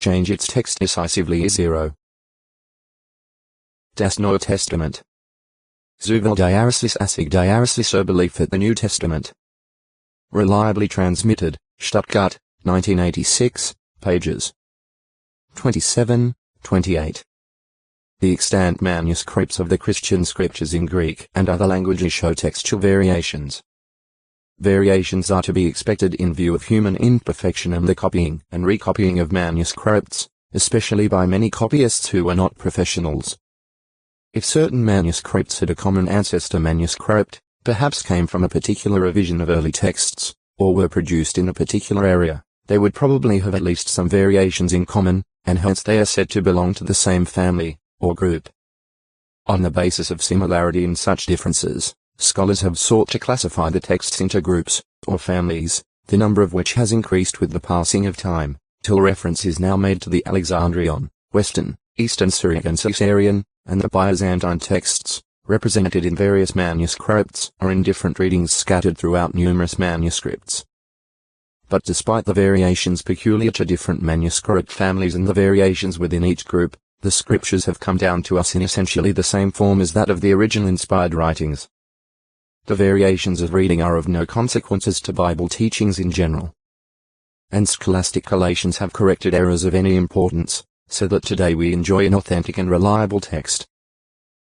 change its text decisively is 0. Das Neue Testament. Zuval Diaresis Assig Diaresis Belief that the New Testament. Reliably transmitted, Stuttgart, 1986, pages 27, 28. The extant manuscripts of the Christian scriptures in Greek and other languages show textual variations. Variations are to be expected in view of human imperfection and the copying and recopying of manuscripts, especially by many copyists who are not professionals. If certain manuscripts had a common ancestor manuscript, perhaps came from a particular revision of early texts, or were produced in a particular area, they would probably have at least some variations in common, and hence they are said to belong to the same family, or group. On the basis of similarity in such differences, scholars have sought to classify the texts into groups, or families, the number of which has increased with the passing of time, till reference is now made to the Alexandrian, Western, Eastern Syriac and Caesarian, and the Byzantine texts, represented in various manuscripts or in different readings scattered throughout numerous manuscripts. But despite the variations peculiar to different manuscript families and the variations within each group, the scriptures have come down to us in essentially the same form as that of the original inspired writings. The variations of reading are of no consequences to Bible teachings in general. And scholastic collations have corrected errors of any importance, so that today we enjoy an authentic and reliable text.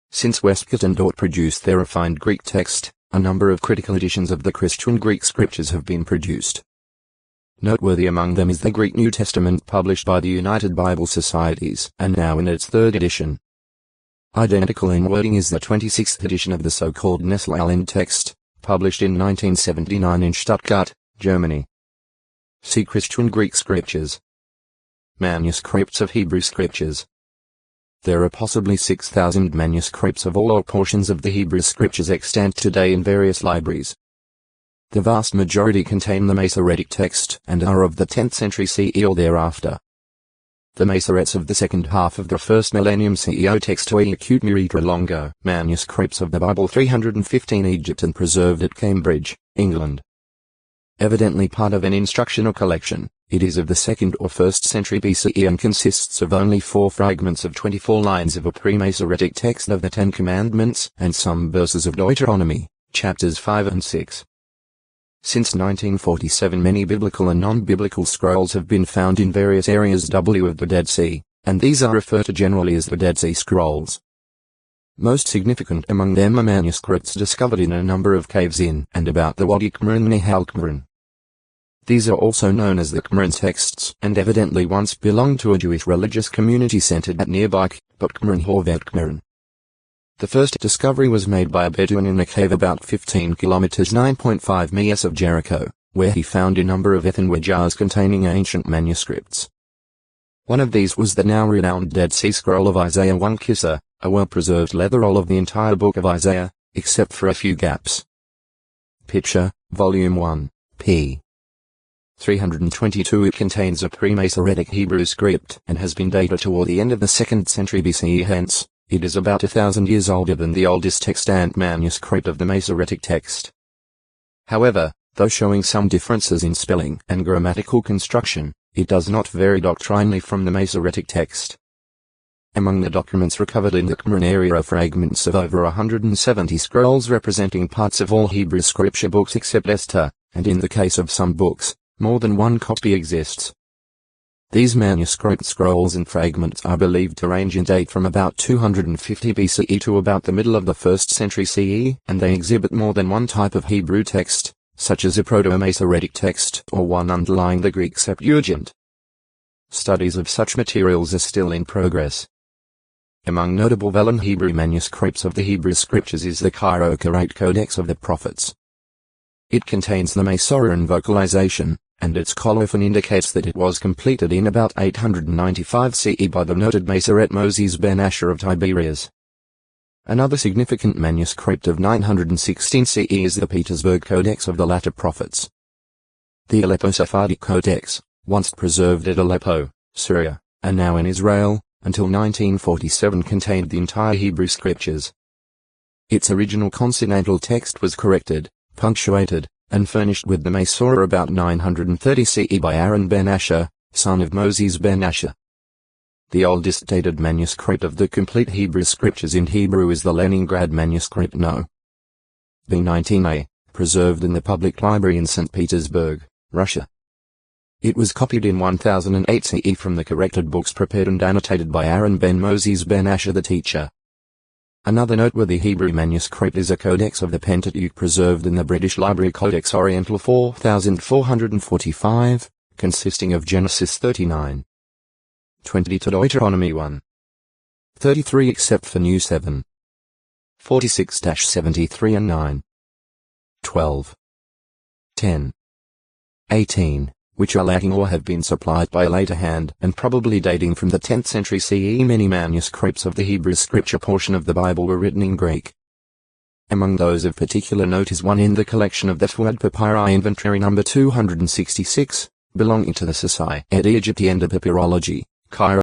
Since Westcott and Dort produced their refined Greek text, a number of critical editions of the Christian Greek scriptures have been produced. Noteworthy among them is the Greek New Testament published by the United Bible Societies, and now in its third edition. Identical in wording is the 26th edition of the so-called Nestle-Aland text, published in 1979 in Stuttgart, Germany. See Christian Greek Scriptures. Manuscripts of Hebrew Scriptures. There are possibly 6,000 manuscripts of all or portions of the Hebrew Scriptures extant today in various libraries. The vast majority contain the Masoretic text and are of the 10th century CE or thereafter. The Masoretes of the second half of the first millennium CEO text or acute Muritra Longo manuscripts of the Bible 315 Egypt and preserved at Cambridge, England. Evidently part of an instructional collection, it is of the 2nd or 1st century BCE and consists of only 4 fragments of 24 lines of a pre-Masoretic text of the Ten Commandments and some verses of Deuteronomy, chapters 5 and 6. Since 1947 many biblical and non-biblical scrolls have been found in various areas of the Dead Sea, and these are referred to generally as the Dead Sea Scrolls. Most significant among them are manuscripts discovered in a number of caves in and about the Wadi Qumran Nihal Qumran. These are also known as the Qumran texts and evidently once belonged to a Jewish religious community centered at nearby Qumran Horvet Qumran. The first discovery was made by a Bedouin in a cave about 15 kilometers 9.5 miles of Jericho, where he found a number of earthenware jars containing ancient manuscripts. One of these was the now renowned Dead Sea Scroll of Isaiah 1 Kissa, a well-preserved leather roll of the entire book of Isaiah, except for a few gaps. Picture, Volume 1, p. 322. It contains a pre-Masoretic Hebrew script and has been dated toward the end of the 2nd century BCE. Hence, it is about 1,000 years older than the oldest extant manuscript of the Masoretic text. However, though showing some differences in spelling and grammatical construction, it does not vary doctrinally from the Masoretic text. Among the documents recovered in the Qumran area are fragments of over 170 scrolls representing parts of all Hebrew scripture books except Esther, and in the case of some books, more than one copy exists. These manuscript scrolls and fragments are believed to range in date from about 250 BCE to about the middle of the 1st century CE, and they exhibit more than one type of Hebrew text, such as a Proto-Masoretic text or one underlying the Greek Septuagint. Studies of such materials are still in progress. Among notable vellum Hebrew manuscripts of the Hebrew Scriptures is the Cairo-Quran Codex of the Prophets. It contains the Masorean vocalization, and its colophon indicates that it was completed in about 895 CE by the noted Masoret Moses ben Asher of Tiberias. Another significant manuscript of 916 CE is the Petersburg Codex of the latter prophets. The Aleppo Sephardic Codex, once preserved at Aleppo, Syria, and now in Israel, until 1947 contained the entire Hebrew Scriptures. Its original consonantal text was corrected, punctuated, and furnished with the Masorah about 930 CE by Aaron ben Asher, son of Moses ben Asher, The oldest dated manuscript of the complete Hebrew scriptures in Hebrew is the Leningrad manuscript No. B19a, preserved in the public library in St. Petersburg, Russia. It was copied in 1008 CE from the corrected books prepared and annotated by Aaron ben Moses ben Asher the teacher. Another noteworthy Hebrew manuscript is a codex of the Pentateuch preserved in the British Library Codex Oriental 4445, consisting of Genesis 39. 20 to Deuteronomy 1. 33 except for New 7. 46-73 and 9. 12. 10. 18, which are lacking or have been supplied by a later hand and probably dating from the 10th century CE. Many manuscripts of the Hebrew scripture portion of the Bible were written in Greek. Among those of particular note is one in the collection of the Fuad Papyri Inventory number 266, belonging to the Société Égyptienne de Papyrologie, Cairo.